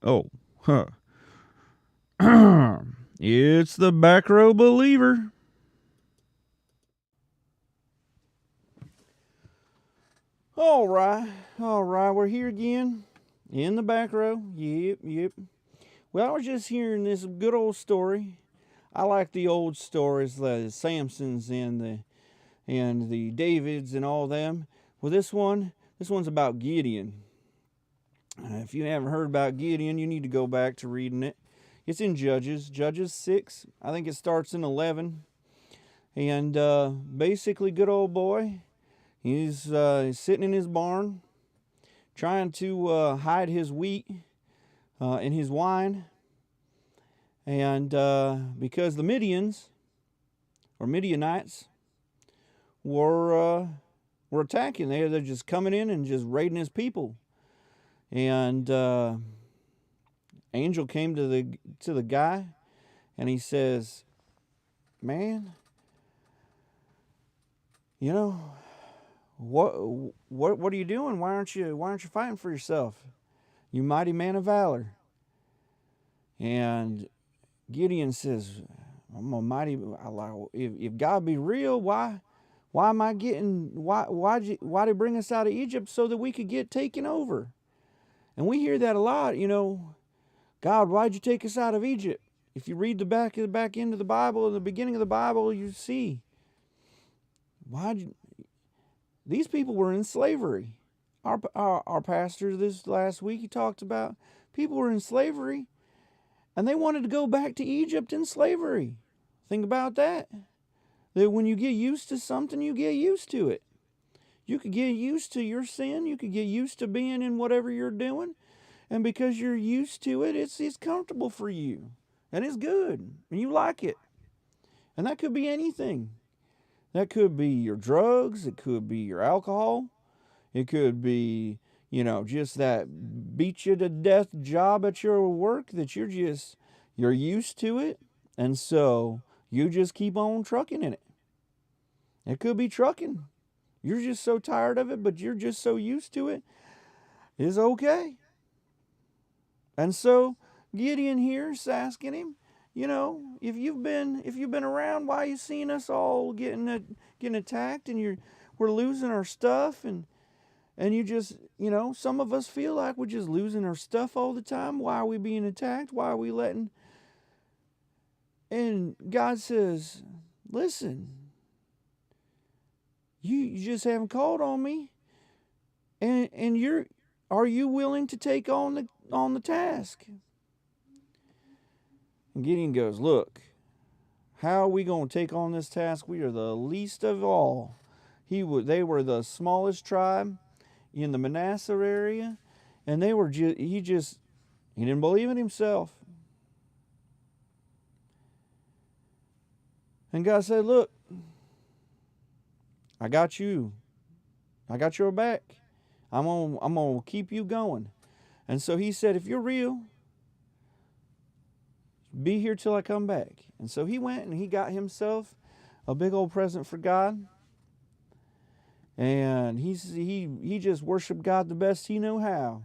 Oh, huh. It's the Back Row Believer. All right, we're here again in the back row. Yep. Well, I was just hearing this good old story. I like the old stories, the Samsons and the Davids and all them. Well, this one's about Gideon. If you haven't heard about Gideon, you need to go back to reading it. It's in Judges 6. I think it starts in 11. And basically, good old boy, he's sitting in his barn trying to hide his wheat and his wine. And because the Midianites were attacking, they're just coming in and just raiding his people. And angel came to the guy, and he says, "Man, you know what are you doing? Why aren't you fighting for yourself, you mighty man of valor?" And Gideon says, "I'm a mighty. If God be real, why am I getting why did he bring us out of Egypt so that we could get taken over?" And we hear that a lot, God, why'd you take us out of Egypt? If you read the back end of the Bible, in the beginning of the Bible, you see these people were in slavery. Our pastor this last week, he talked about people were in slavery, and they wanted to go back to Egypt in slavery. Think about that. That when you get used to something, you get used to it. You could get used to your sin. You could get used to being in whatever you're doing. And because you're used to it, it's comfortable for you. And it's good. And you like it. And that could be anything. That could be your drugs. It could be your alcohol. It could be, just that beat you to death job at your work that you're used to it. And so you just keep on trucking in it. It could be trucking. You're just so tired of it, but you're just so used to it. It's okay. And so Gideon here is asking him, if you've been around, why are you seeing us all getting attacked, and we're losing our stuff, and you just, some of us feel like we're just losing our stuff all the time. Why are we being attacked? Why are we letting? And God says, "Listen, you just haven't called on me, and are you willing to take on the task?" And Gideon goes, "Look, how are we going to take on this task? We are the least of all." They were the smallest tribe in the Manasseh area, and he didn't believe in himself. And God said, "Look, I got you. I got your back. I'm gonna keep you going." And so he said, "If you're real, be here till I come back." And so he went and he got himself a big old present for God. And he just worshiped God the best he knew how.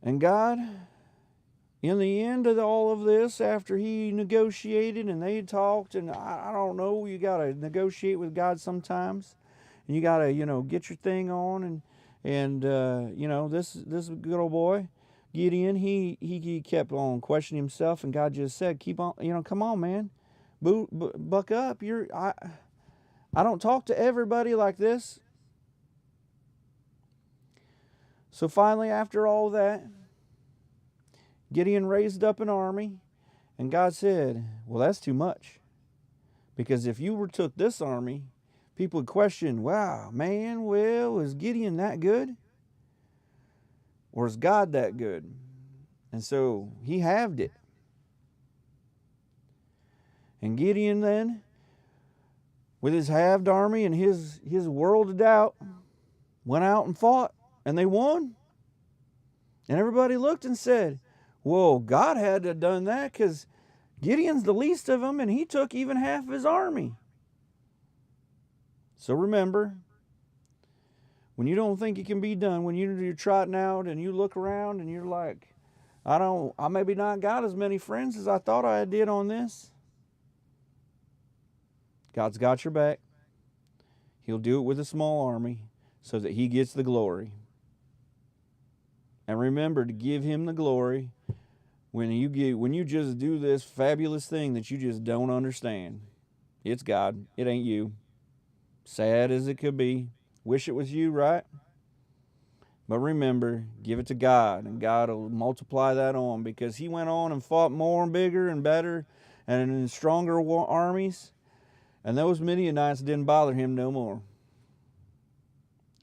And God, in the end of all of this, after he negotiated and they talked, and I don't know, you got to negotiate with God sometimes. And you got to, get your thing on. And this good old boy, Gideon, he kept on questioning himself, and God just said, "Keep on, come on, man. Buck up. I don't talk to everybody like this." So finally, after all that, Gideon raised up an army, and God said, "Well, that's too much. Because if you took this army, people would question, wow, man, well, is Gideon that good? Or is God that good?" And so he halved it. And Gideon then, with his halved army and his world of doubt, went out and fought, and they won. And everybody looked and said, "Well, God had to have done that because Gideon's the least of them, and he took even half of his army." So remember, When you don't think it can be done, when you're trotting out and you look around and you're like, I maybe not got as many friends as I thought I did on this. God's got your back. He'll do it with a small army so that He gets the glory. And remember to give Him the glory when you just do this fabulous thing that you just don't understand. It's God. It ain't you. Sad as it could be. Wish it was you, right? But remember, give it to God, and God will multiply that on, because He went on and fought more and bigger and better and in stronger armies, and those Midianites didn't bother Him no more.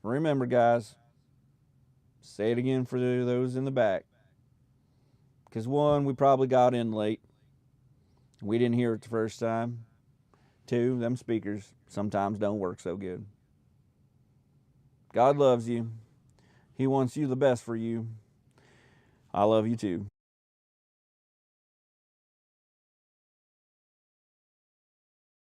Remember, guys, say it again for those in the back, because one, we probably got in late. We didn't hear it the first time. Two, them speakers sometimes don't work so good. God loves you. He wants you the best for you. I love you too.